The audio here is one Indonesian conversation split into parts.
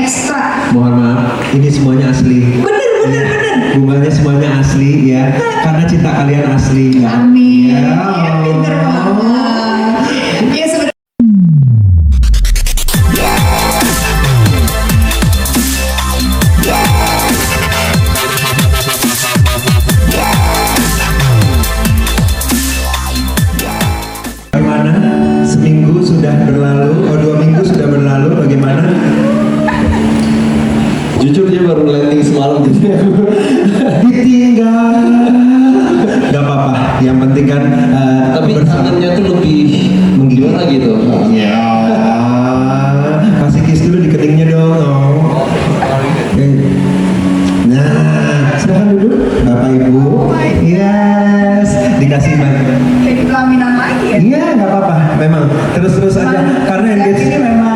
ekstra. Mohon maaf, ini semuanya asli. Bener. Bunganya semuanya asli ya, karena cinta kalian asli. Ya. Amin. Ya. Pinter banget. Ya sebenarnya. Bagaimana? Seminggu sudah berlalu, 2 minggu sudah berlalu. Bagaimana? Jujur dia baru landing semalam jadi aku Ditinggal. Gak apa-apa. Yang penting kan. tapi tangannya tuh lebih menggimana gitu. Ya. Kasih kiss dulu di keningnya dong. Oh. Nah, silakan duduk, Bapak Ibu. Yes, dikasih banyak. Kayak pelaminan lagi ya. Iya, nggak apa-apa. Memang terus aja. Karena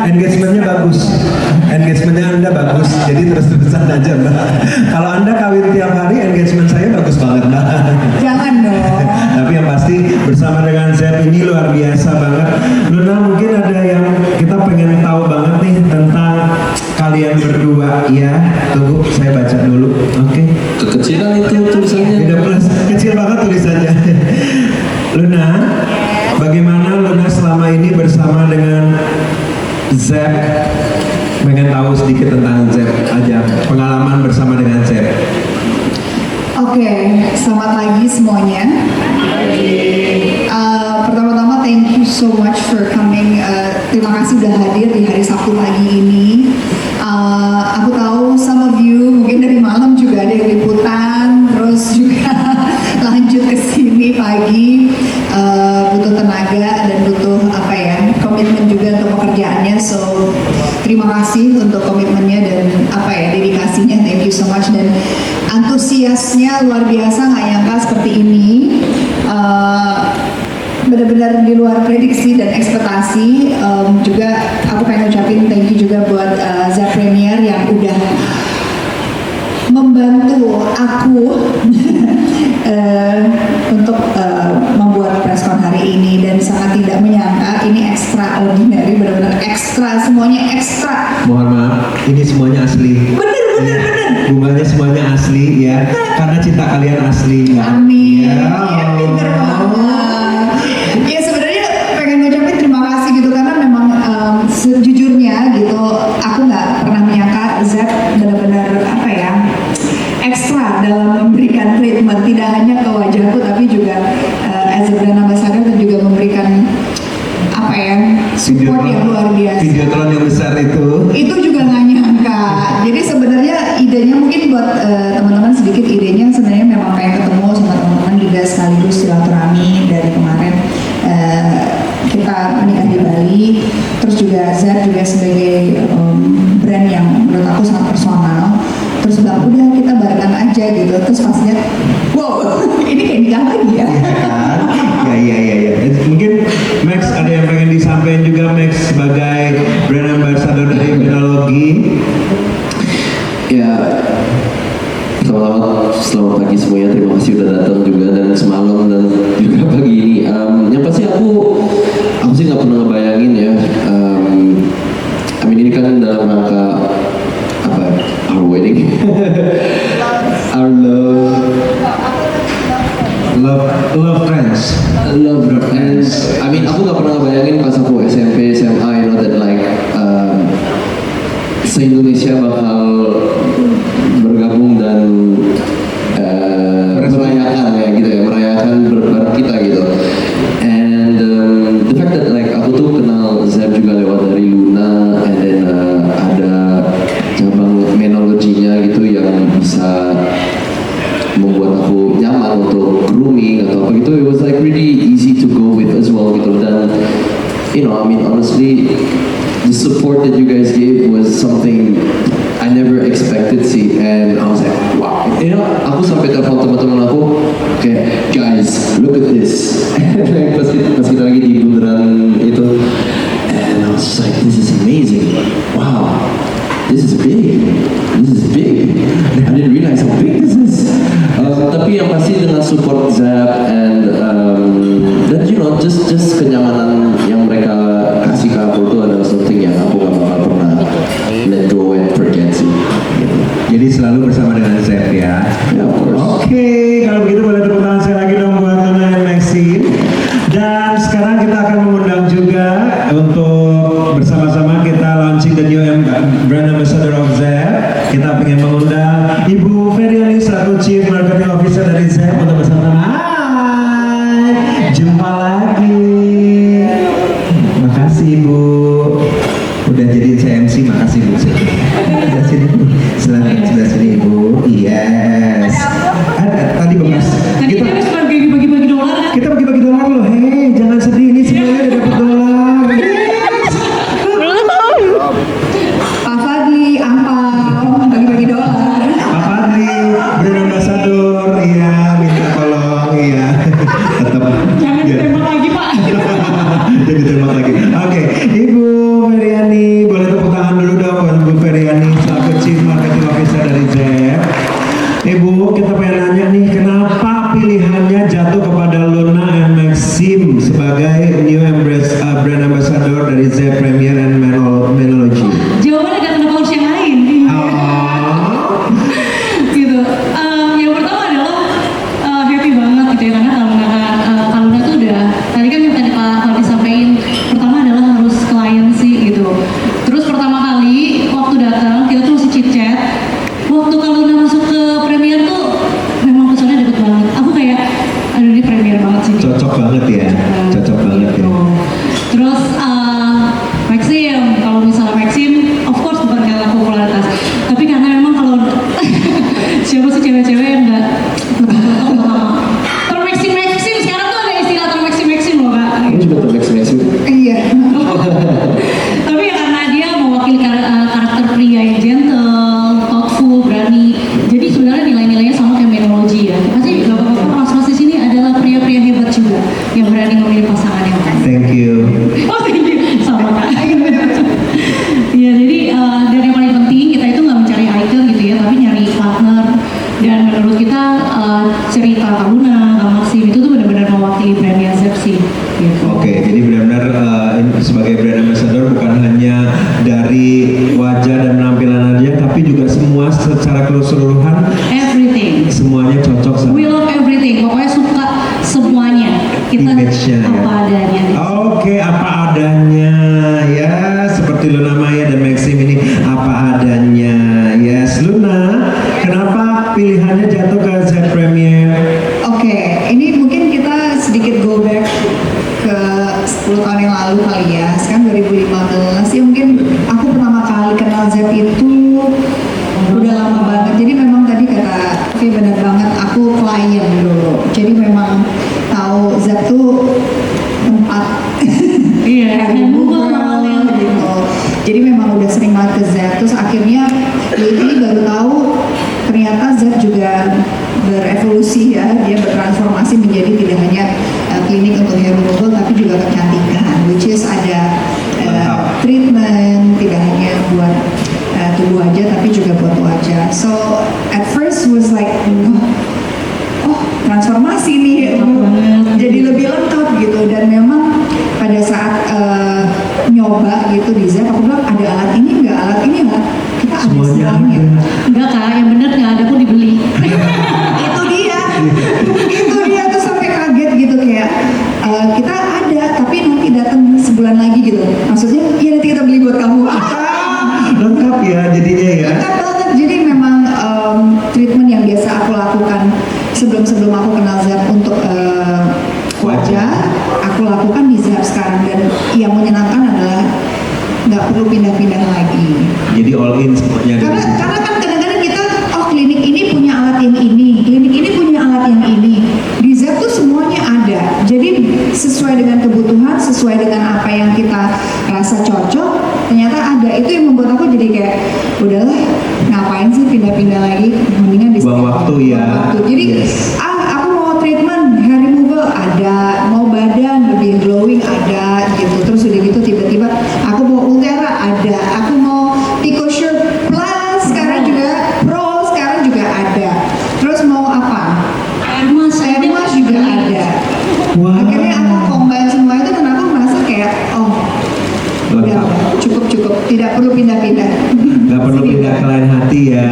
engagementnya bagus. Engagementnya Anda bagus. Jadi terus-terusan aja, Mbak. Kalau Anda kawin tiap hari, engagement saya bagus banget, Mbak. Jangan dong. Tapi yang pasti bersama dengan Zep ini luar biasa banget. Luna, mungkin ada yang kita pengen tahu banget nih tentang kalian berdua ya. Tunggu, saya baca dulu. Oke. Kekecilan itu tulisannya. Tidak plus, kecil banget tulisannya. Luna, bagaimana Luna selama ini bersama dengan Zep? Pengen tahu sedikit tentang Zep aja, pengalaman bersama dengan Zep. Oke, selamat pagi semuanya. Pertama-tama thank you so much for coming. Terima kasih udah hadir di hari Sabtu pagi ini. Aku tahu some of you mungkin dari malam juga ada yang liputan, terus juga lanjut ke sini pagi. Butuh tenaga dan butuh komitmen juga untuk pekerjaannya. So terima kasih untuk komitmennya dan dedikasinya. Thank you so much, dan antusiasnya luar biasa, nggak nyangka seperti ini. Benar-benar di luar prediksi dan ekspektasi. Juga aku pengen ucapin thank you juga buat Zep Premier yang udah membantu aku untuk membuat preskon hari ini, dan sangat tidak menyangka ini extraordinary, benar-benar ekstra, semuanya ekstra. Mohon maaf, ini semuanya asli. Bener. Bunganya semuanya asli ya, karena cinta kalian asli. Ya. Amin. Ya. Pinter banget. Ya sebenarnya pengen ngucapin terima kasih gitu, karena memang sejujurnya gitu aku nggak pernah menyangka Zep benar-benar ekstra dalam memberikan treatment, tidak hanya ke wajahku tapi juga as a brand ambassador, dan juga memberikan support yang luar biasa. Videotron yang besar itu juga nggak nyangka. Jadi sebenarnya idenya mungkin buat teman-teman, sedikit idenya sebenarnya memang pengen ketemu sama teman-teman juga sekaligus silaturahmi dari kemarin. Kita menikah di Bali, terus juga Zep juga sebagai brand yang menurut aku sangat personal. Terus bilang udah kita barengan aja gitu. Terus pas lihat, wow, ini kayak nikah lagi ya. Ya. Mungkin Max ada yang pengen disampaikan juga, Max sebagai brand ambassador dari Immunology. Ya, selamat pagi semuanya. Terima kasih udah datang juga, dan semalam dan juga pagi ini. Yang pasti aku sih nggak pernah ngebayangin ya. Ini kan dalam rangka our wedding, our love friends. Aku nggak pernah ngebayangin pas aku SMP, SMA, that se-Indonesia bakal bergabung dan merayakan bareng kita gitu. And the fact that aku tuh kenal Zep juga lewat dari Luna, and then ada cabang menologinya gitu yang bisa membuat aku nyaman untuk grooming atau apa gitu. It was really easy to go with as well gitu. Dan honestly, the support that you guys gave was something I never expected sih, and I was like, wow. Aku sampai telepon teman-teman aku, kayak guys, look at this. pas kita lagi di bundaran itu, and I was just like, this is amazing. Wow, this is big. I didn't realize how big this is. Tapi yang pasti dengan support Zep and dan just kenyamanan yang mereka kasih ke aku itu adalah something yang aku gak bakal pernah let go and forget. Jadi selalu bersama dengan Zep ya. Yeah, of course. Oke, kalau begitu boleh tepuk tangan sekali lagi dong buat Luna dan Maxim. Dan sekarang kita akan mengundang juga untuk bersama-sama kita launching the new brand ambassador of Zep. Kita ingin mengundang Ibu Feryani selaku Chief Marketing Officer dari Zep untuk bersama-sama. Hai, jumpa lagi. Makasih Ibu. Udah jadi MC, makasih Bu. Sebelah sini Bu. Sebelah sini Ibu. Yes. Ada tadi bekas. Tadi kita harus bagi-bagi dolar kan? Kita bagi-bagi dolar loh. Hei, jangan sedih, ini semuanya udah dapat dolar. Yes. Pak Fadli, ampau, bagi-bagi dolar. Pak Fadli, brand ambassador, iya, minta tolong, iya. Tetap. Jangan ditembak lagi Pak. Jadi tembak lagi. Oke, Ibu Feryani, boleh tepuk tangan dulu dong buat Ibu Feryani selaku Chief Marketing Officer dari Zep. Ibu, kita pengen nanya nih, kenapa pilihannya jatuh kepada Luna and Maxim sebagai new brand ambassador dari Zep Premier and Menology? Jawabannya datang dari coach yang lain. Oh, Gitu. Yang pertama adalah happy banget gitu ya, karena Kaluna tuh udah tadi kan yang tadi Pak Fadli sampaikan, pertama adalah harus klien sih gitu. Terus pertama kali waktu datang kita tuh masih chit chat. Waktu Kaluna masuk ke Premier tuh memang pesannya deket banget. Aku kayak aduh ini Premier banget sih. cocok banget ya, cocok banget ya. Terus Maxim, kalau misalnya Maxim, of course bukan karena popularitas, tapi karena memang kalau siapa sih cewek-cewek yang nggak termaxim sekarang tuh ada istilah termaxim loh Kak. Kamu juga terleks-leks. Iya. Tapi ya karena dia mewakili karakter pria yang gentle, thoughtful, berani. Jadi sebenarnya nilai-nilainya sama kayak Menology ya. Pasti bapak-bapak mas-mas di sini adalah pria-pria hebat juga yang berani memilih pasangan yang pas. Thank you. Oh thank you, sama Kak. Ya jadi dan yang paling penting kita itu nggak mencari icon gitu ya, tapi nyari partner. Dan menurut kita cerita Kaluna, Kak Maxim itu tuh benar-benar mewakili brandnya Zep sih. Gitu. Oke, jadi benar-benar sebagai brand ambassador bukan hanya dari wajah dan penampilan aja, tapi juga semua secara keseluruhan Everything. semuanya cocok sama We love everything. Pokoknya suka semuanya. Kita image-nya ya. apa adanya. Oke, apa adanya ya, seperti Luna Maya dan Maxim ini apa adanya. Yes, Luna, kenapa pilihannya jatuh ke Z Premier? Oke, ini mungkin kita sedikit go back ke 10 tahun yang lalu kali ya. Sekarang 2015 ya, mungkin aku pertama kali kenal Zep itu udah lama banget. Jadi memang tadi kata Oke benar banget, aku klien dulu. Jadi memang tahu Zep tuh tempat Iya, yang Google Google awalnya. gitu. Jadi memang udah sering banget ke Zep. Terus akhirnya ini baru tahu ternyata Zep juga berevolusi ya, dia bertransformasi menjadi tidak hanya klinik untuk hair removal tapi juga kecantikan, which is ada treatment tidak hanya buat tubuh aja tapi juga buat wajah. So at first was like oh transformasi nih, jadi lebih lengkap gitu. Dan memang pada saat nyoba gitu di Zep, aku bilang ada alat ini nggak, alat ini nggak, kita ada Semuanya semuanya. ada. Enggak Kak, yang bener nggak ada pun dibeli. itu dia tuh sampai kaget gitu kayak kita ada tapi nanti datang sebulan lagi gitu, maksudnya iya nanti kita beli buat kamu. Lengkap ya jadinya ya. Lengkap banget. Jadi memang treatment yang biasa aku lakukan sebelum aku kenal Zep untuk wajah, aku lakukan di Zep sekarang. Dan yang menyenangkan adalah nggak perlu pindah-pindah lagi. Jadi all in semuanya ada di situ. Karena kan kadang-kadang kita, oh klinik ini punya alat yang ini, klinik ini punya alat yang ini. Di Zep tuh semuanya ada. Jadi sesuai dengan kebutuhan, sesuai dengan apa yang kita rasa cocok, ternyata ada. Itu yang membuat aku jadi kayak, udahlah ngapain sih pindah-pindah lagi, mendingan di Buang Zep. waktu ya. Buang waktu. Jadi Yes. aku mau treatment hair removal ada, mau badan lebih glowing ada gitu. Terus udah gitu tiba-tiba aku mau Ultera ada, aku mau Picosure Plus sekarang juga, Pro sekarang juga ada. Terus mau apa? Air mask juga ada. Wow. Akhirnya aku combine semua itu dan aku merasa kayak udah Lengkap. cukup, tidak perlu pindah-pindah. Nggak perlu pindah ke lain hati ya.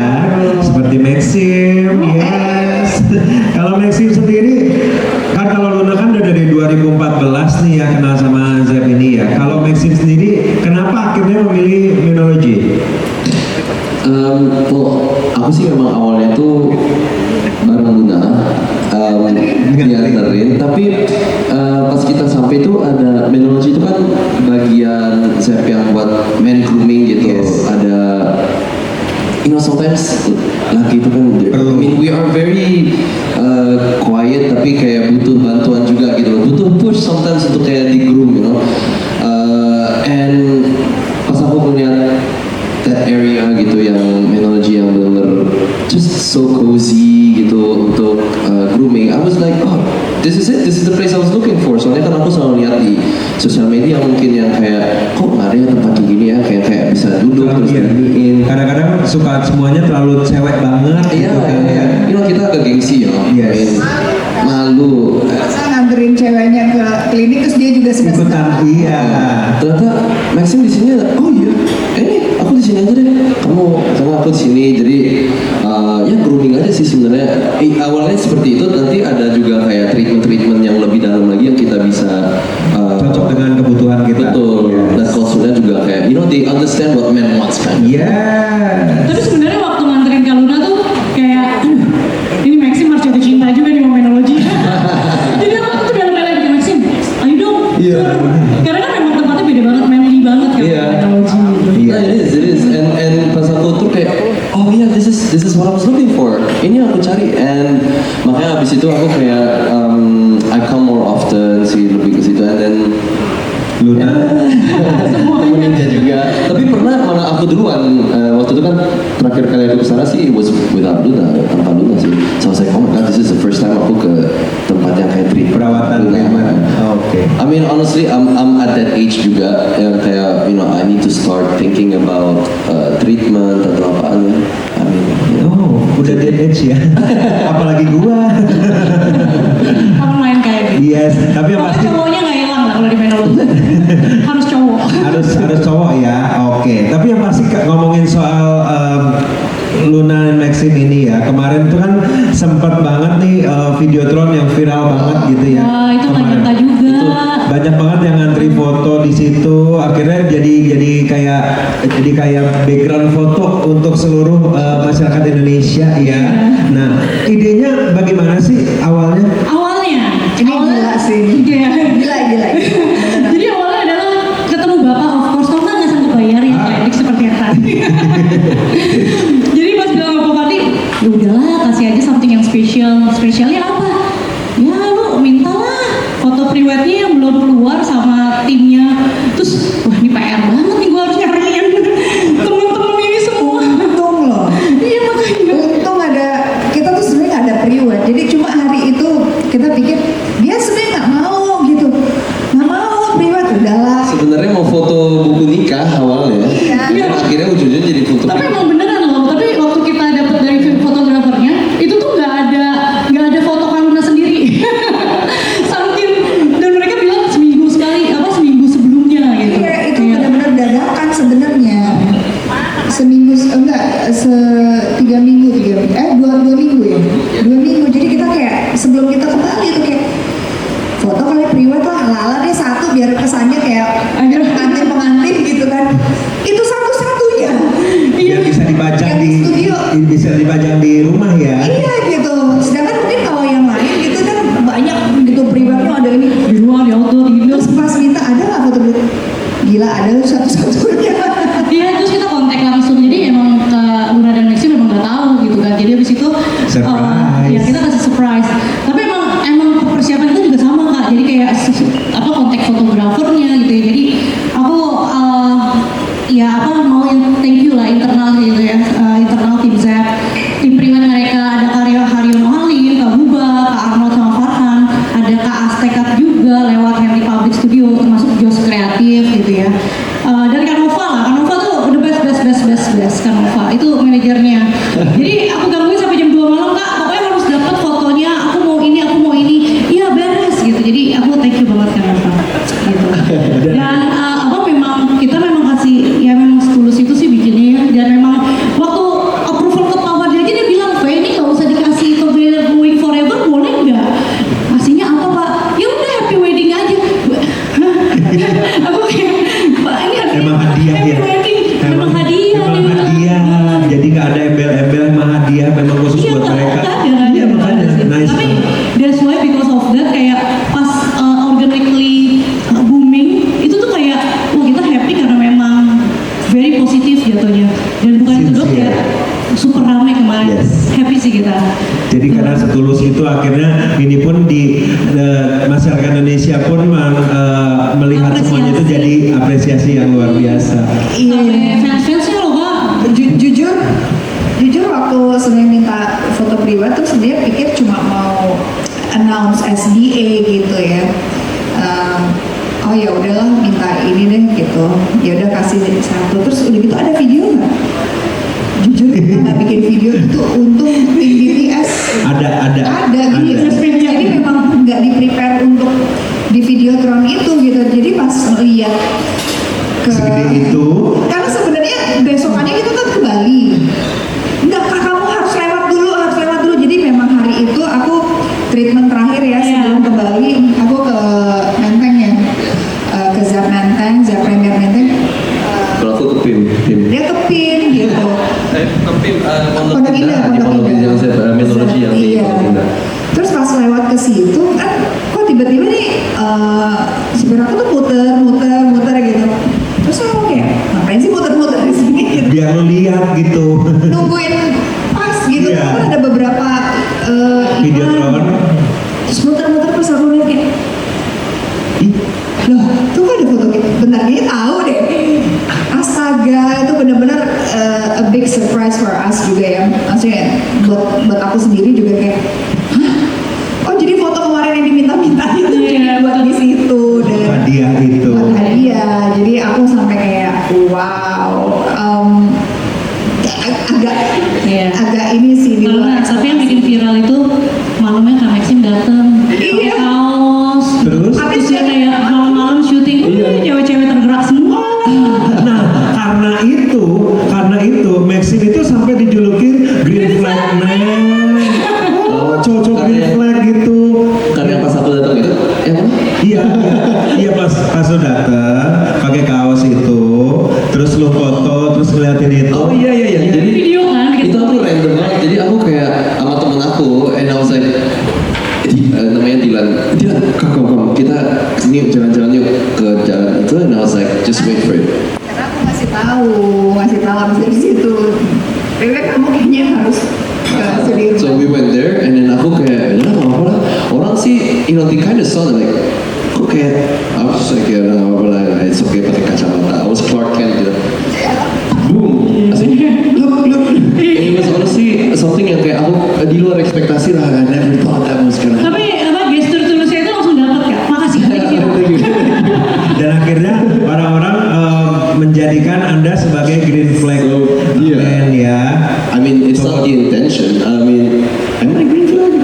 seperti Maxim, yes. Kalau Maxim sendiri, kan kalau Luna kan udah dari 2014 nih ya kenal sama Zep ini ya. Kalau Maxim sendiri, kenapa akhirnya memilih Menology? Aku sih memang awalnya tuh bareng Luna dianterin, tapi pas kita sampai itu ada Menology itu kan bagian Zep yang buat men grooming gitu. Yes. Ada sometimes laki itu kan I mean we are very quiet tapi kayak butuh bantuan juga gitu loh, butuh push sometimes untuk kayak di groom and pas aku melihat that area gitu yang Menology yang bener just so cozy gitu untuk grooming, I was like oh this is it, this is the place I was looking for. Soalnya kan aku selalu lihat di sosial media mungkin yang kayak kok nggak ada ya tempat kayak gini ya, kayak bisa duduk terus diginiin. Kadang-kadang suka semuanya terlalu cewek banget. Iya, gitu kan ya. kita agak gengsi ya, Yes. malu. Masa nganterin ceweknya ke klinik terus dia juga sedang Ikutan, iya. Ternyata Maxim di sini, oh iya, ini aku di sini aja deh. Karena aku di sini, jadi ya grooming aja sih sebenarnya. Awalnya seperti itu, nanti ada juga kayak treatment yang lebih dalam lagi yang kita bisa Cocok dengan kebutuhan kita. betul. Yes. Dan konsulnya juga kayak, they understand what men wants kan. Yes. Tapi sebenarnya waktu nganterin Kak Luna tuh kayak, aduh, ini Maxim harus jatuh cinta juga nih sama Menology. Jadi aku tuh bela-belain ke Maxim, ayo dong. Iya. Karena kan memang tempatnya beda banget, manly banget kan Iya. Menology gitu. Nah, it is. And pas aku tuh kayak, oh iya, this is what I was looking for. Ini yang aku cari. And makanya abis itu aku kayak, I come more often sih, lebih ke situ. And then Luna. temenin dia juga. Tapi pernah malah aku duluan. Waktu itu kan terakhir kali aku kesana sih was without Luna, tanpa Luna sih. So I was like, oh my god, this is the first time aku ke tempat yang kayak treatment Perawatan Luna. treatment. Oke. I mean honestly, I'm at that age juga yang kayak I need to start thinking about treatment atau apaan ya. I mean, Oh, udah dead age ya. Apalagi gua. Kamu main kayak gitu. Yes, tapi yang Tapi pasti cowoknya nggak hilang lah kalau di Menology. Harus cowok. harus cowok ya. Oke. Tapi yang pasti ngomongin soal Luna dan Maxim ini ya. Kemarin tuh kan sempat banget nih videotron yang viral banget gitu ya. Wah, itu Kemarin. lanjutan juga. Itu banyak banget yang ngantri foto di situ. Akhirnya jadi kayak background foto untuk seluruh masyarakat Indonesia ya. Nah, idenya bagaimana sih awalnya? Awalnya, Ini gila sih. Iya. Gila. Jadi awalnya adalah ketemu bapak, of course, kamu kan nggak sanggup bayar ya, kayak seperti yang tadi. Jadi pas bilang sama Pak Fadli, ya udahlah kasih aja something yang spesial. Spesialnya apa? Ya lu mintalah foto priwetnya yang belum keluar sama timnya. Terus, wah ini PR banget nih, gue harus nyariin temen-temen ini semua. Untung loh. Iya makanya. Untung kita tuh sebenarnya nggak ada priwet. Jadi cuma hari itu kita pikir dia sebenarnya nggak mau gitu. Nggak mau priwet, udahlah. sebenarnya mau foto buku nikah awalnya. Iya. Akhirnya ujungnya jadi foto. Tapi emang beneran loh, tapi waktu kita dapet dari fotografernya itu tuh nggak ada foto Kaluna sendiri. Saking, dan mereka bilang seminggu sebelumnya gitu. Iya, itu benar-benar dadakan sebenarnya. Seminggu, enggak, 3 minggu, 2 minggu ya. 2 minggu, jadi kita kayak sebelum kita ke Bali itu kayak foto kali priwet lah, lala deh satu biar kesannya kayak pengantin gitu kan. Itu satu-satunya. Biar bisa dipajang Yang studio. di rumah ya. Iya gitu. Sedangkan mungkin kalau yang lain gitu kan banyak gitu priwetnya ada ini Di luar, di outdoor, di terus pas minta ada nggak foto priwet? Gila ada satu-satunya. Iya, terus kita kontak langsung. Jadi emang Kak Luna dan Maxim memang nggak tahu gitu kan. Jadi habis itu Surprise. ya kita kasih surprise. Tapi emang persiapan kita juga sama Kak. Jadi kayak kontak fotografernya gitu ya. Jadi aku mau yang thank you lah internal gitu ya. Internal tim Zep, tim priwet mereka ada Haryon Halim, Kak Buba, Kak Arnold sama Farhan, ada Kak Astekat juga lewat Henry Public Studio termasuk Jos Kreatif gitu ya. Dan Kanova lah, Kanova tuh the best Kanova itu manajernya. Jadi aku gangguin sampai jam 2 malam Kak, pokoknya harus dapat fotonya, aku mau ini, iya beres gitu. Jadi aku thank you banget Kanova gitu. Dan kita memang kasih, ya memang setulus itu sih bikinnya ya. Dan memang waktu approval ke Pak Fadli aja dia bilang super ramai kemarin. Yes. Happy sih kita. Jadi karena setulus itu akhirnya ini pun di masyarakat Indonesia pun melihat semuanya itu jadi apresiasi yang luar biasa. Sampai fans-fansnya loh Pak. Jujur waktu saya minta foto pribadi terus dia pikir cuma mau announce SDA gitu ya. Oh ya udahlah minta ini deh gitu. Ya udah kasih satu terus udah gitu ada video nggak? Jujur kita nggak bikin video itu untuk tim BTS. Ada gitu. Jadi memang nggak di prepare untuk di videotron itu gitu. Jadi pas lihat ke Segede itu. karena sebenarnya besokannya kita kan ke Bali. Enggak, Kak, kamu harus lewat dulu. Jadi memang hari itu aku treatment terakhir ya sebelum ke Bali, aku ke Menteng ya, ke Zap Menteng, Zap Premier Menteng. Kalau aku ke PIM. Dia ke PIN gitu. Ke PIM Pondok Indah, di Pondok Indah yang metodologi yang di Iya. Pondok Indah. Terus pas lewat ke situ kan, kok tiba-tiba nih supir aku tuh muter gitu. Terus aku kayak ngapain sih muter-muter di sini gitu. Biar lo lihat gitu. Nungguin pas gitu. Iya. Kan ada beberapa Videotron. terus muter-muter pas aku lihat kayak Ih, loh tuh kok ada foto gitu. Bentar ini tahu deh. Astaga itu benar-benar a big surprise for us juga ya. Maksudnya buat aku sendiri juga kayak hah? Oh jadi foto kemarin yang diminta-minta itu Iya, buat di situ dan hadiah itu. buat hadiah. Jadi aku sampai kayak wow. Agak ini sih di luar Tapi yang bikin viral itu malamnya Kak Maxim dateng Iya. pakai kaos. Terus? Terus dia kayak malam-malam syuting, cewek-cewek tergerak semua. Nah, karena itu Maxim itu sampai dijulukin Green Flag Man. Cocok Green Flag gitu. Karena pas aku datang itu, yang mana? Iya pas lo datang pakai kaos itu, terus lo foto, terus ngeliatin itu. Oh iya. Jadi Video kan, bikin itu aku story. random banget. Jadi aku kayak sama temen aku, and I was like, namanya Dilan, come, kita kesini jalan-jalan yuk ke jalan itu, and I was like, just wait for it. karena aku ngasih tahu habis dari situ. Tapi kamu kayaknya harus ke Sudirman. So we went there, and then aku kayak, ya nggak apa-apa lah. Orang sih, they kind of saw like, kok kayak, aku just like, ya nggak apa-apa lah, it's okay pakai kacamata. I was Clark Kent gitu. Boom. Look. It was honestly something yang kayak aku di luar ekspektasi lah. I never thought that was gonna happen. Tapi gestur tulusnya itu langsung dapat Kak. Makasih Kak. Thank you. Dan akhirnya orang-orang menjadikan Anda sebagai Green Flag Iya. Man ya. I mean, it's not the intention. I mean, am I green flag?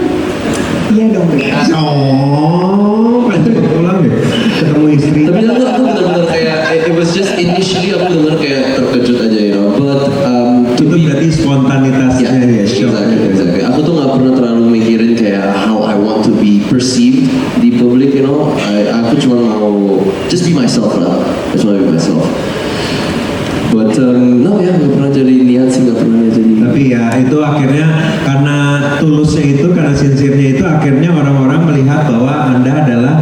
Iya dong. Oh, pulang deh ketemu istri. Tapi aku benar-benar kayak, it was just initially aku benar-benar kayak terkejut aja, But Itu berarti spontanitasnya ya, shock. exactly. Aku tuh nggak pernah terlalu mikirin kayak how I want to be perceived di public, aku cuma mau just be myself lah. I just want to be myself. But no ya, nggak pernah jadi niat sih, nggak pernah jadi. Tapi ya itu akhirnya karena tulusnya itu, karena sincere-nya itu akhirnya orang-orang melihat bahwa Anda adalah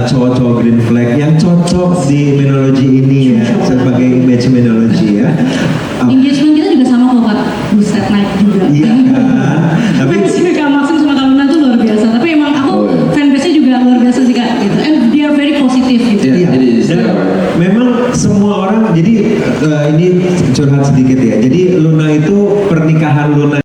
cowok-cowok Green Flag yang cocok di menologi ini ya, sebagai image menologi ya. Engagement kita juga sama kok Kak. Buset naik juga. Iya kan. Tapi Fansnya Kak Maxim sama Kak Luna tuh luar biasa. Tapi emang aku Oh, iya. fanbase-nya juga luar biasa sih Kak. Gitu. And they are very positive gitu. Iya. iya, Jadi, dan memang semua orang, jadi ini curhat sedikit ya. Jadi Luna itu pernikahan Luna